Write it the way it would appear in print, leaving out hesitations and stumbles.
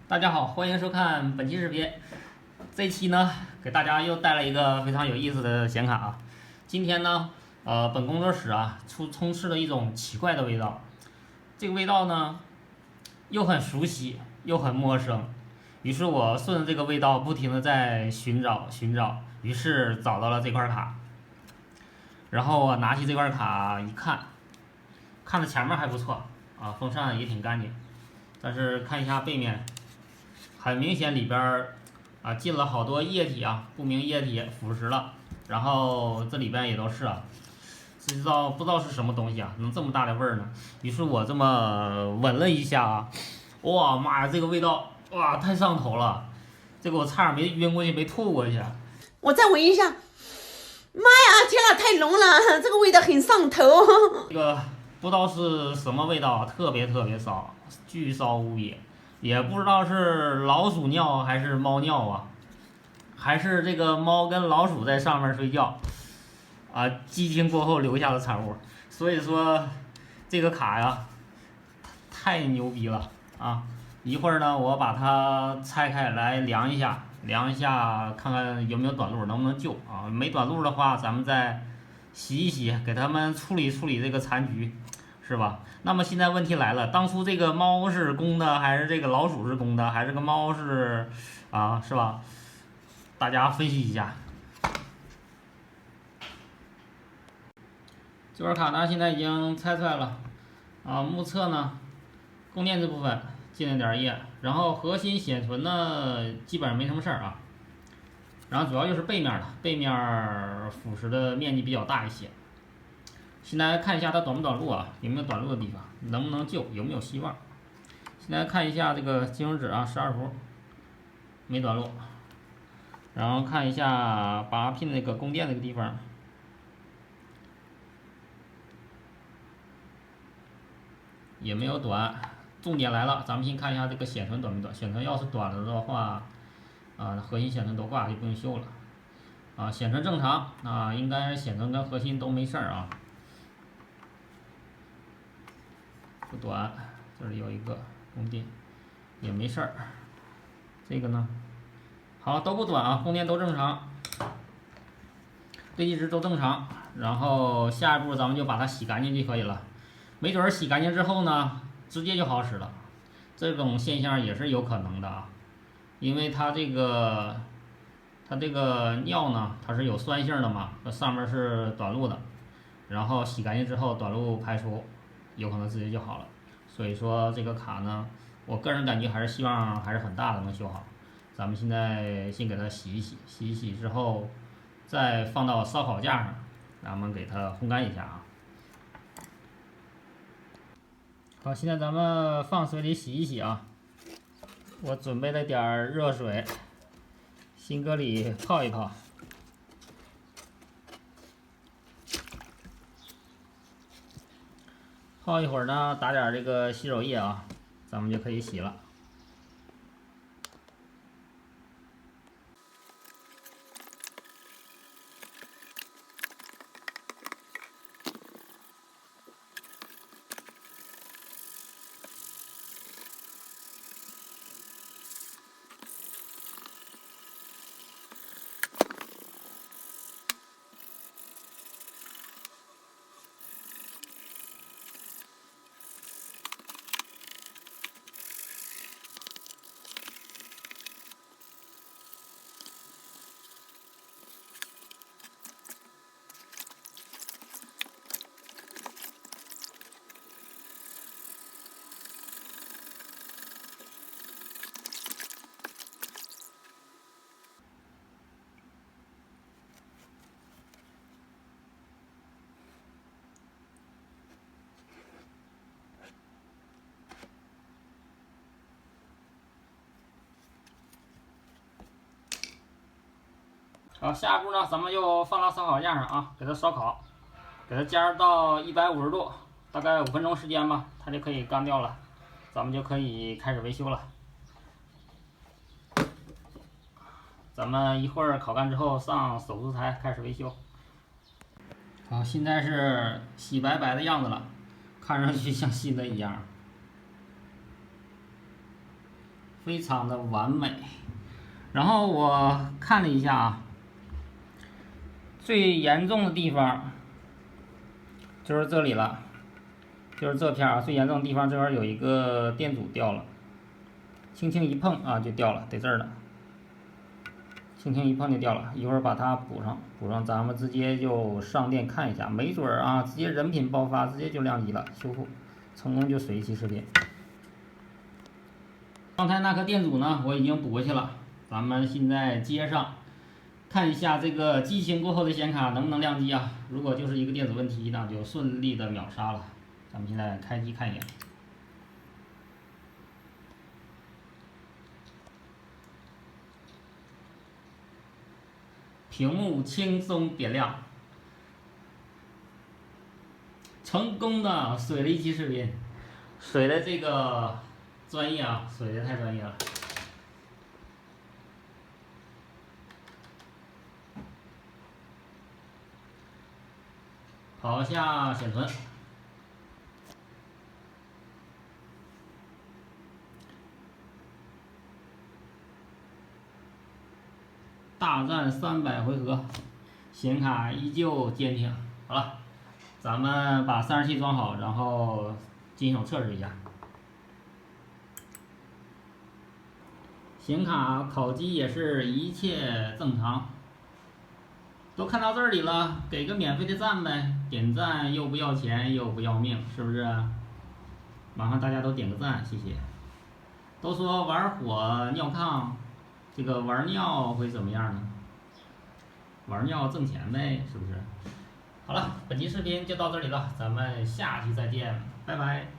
大家好，欢迎收看本期视频。这期呢，给大家又带来一个非常有意思的显卡啊。今天呢，本工作室啊，充斥了一种奇怪的味道。这个味道呢，又很熟悉，又很陌生。于是我顺着这个味道，不停的在寻找，于是找到了这块卡。然后我拿起这块卡一看，看着前面还不错啊，风扇也挺干净。但是看一下背面，很明显里边进了好多液体啊，不明液体腐蚀了，然后这里边也都是啊，不知道是什么东西啊，能这么大的味儿呢？于是我这么闻了一下啊，哇妈呀，这个味道哇太上头了，这个我差点没晕过去，没吐过去。我再闻一下，妈呀，天呐，太浓了，这个味道很上头。这个不知道是什么味道啊，特别骚，巨骚无比，也不知道是老鼠尿还是猫尿啊，还是这个猫跟老鼠在上面睡觉啊，激情过后留下的产物。所以说这个卡呀，太牛逼了啊！一会儿呢，我把它拆开来量一下，看看有没有短路，能不能救啊？没短路的话，咱们再洗一洗，给他们处理这个残局，是吧？那么现在问题来了，当初这个猫是公的，还是这个老鼠是公的，还是个猫是啊，是吧？大家分析一下。这块卡呢，现在已经拆出来了啊。目测呢，供电这部分进了点液，然后核心显存呢，基本上没什么事儿啊。然后主要就是背面了，背面腐蚀的面积比较大一些。现在看一下它短不短路啊，有没有短路的地方，能不能救，有没有希望。现在看一下这个金手指啊，12伏没短路。然后看一下拔pin那个供电那个地方，也没有短。重点来了，咱们先看一下这个显存短没短。显存要是短了的话，啊，核心显存都挂就不用修了。啊，显存正常啊，应该显存跟核心都没事儿啊，不短。这里有一个供电，也没事儿。这个呢，好都不短啊，供电都正常，对计值都正常。然后下一步咱们就把它洗干净就可以了。没准儿洗干净之后呢，直接就好使了。这种现象也是有可能的啊，因为它这个尿呢，它是有酸性的嘛，它上面是短路的，然后洗干净之后短路排除，有可能直接就好了。所以说这个卡呢，我个人感觉还是希望还是很大的能修好。咱们现在先给它洗一洗，洗一洗之后再放到烧烤架上，咱们给它烘干一下啊。好，现在咱们放水里洗一洗啊。我准备了点热水，新搁里泡一泡。泡一会儿呢，打点这个洗手液啊，咱们就可以洗了。好，下一步呢，咱们又放到烧烤架上啊，给它烧烤，给它加热到150度，大概5分钟时间吧，它就可以干掉了，咱们就可以开始维修了。咱们一会儿烤干之后上手术台开始维修。好，现在是洗白白的样子了，看上去像新的一样。非常的完美。然后我看了一下啊，最严重的地方就是这里了，就是这片啊，最严重的地方这边有一个电阻掉了，轻轻一碰啊就掉了，得这儿了，轻轻一碰就掉了。一会儿把它补上，咱们直接就上电看一下，没准儿啊，直接人品爆发，直接就亮机了，修复成功就随机识别。刚才那颗电阻呢，我已经补过去了，咱们现在接上，看一下这个激情过后的显卡能不能亮机啊？如果就是一个电阻问题，那就顺利的秒杀了。咱们现在开机看一眼，屏幕轻松点亮，成功的水了一期视频，水的这个专业啊，水的太专业了。跑一下显存，大战300回合，显卡依旧坚挺。好了，咱们把散热器装好，然后进行测试一下。显卡烤机也是一切正常。都看到这里了，给个免费的赞呗，点赞又不要钱又不要命，是不是？麻烦大家都点个赞，谢谢。都说玩火尿炕，这个玩尿会怎么样呢？玩尿挣钱呗，是不是？好了，本期视频就到这里了，咱们下期再见，拜拜。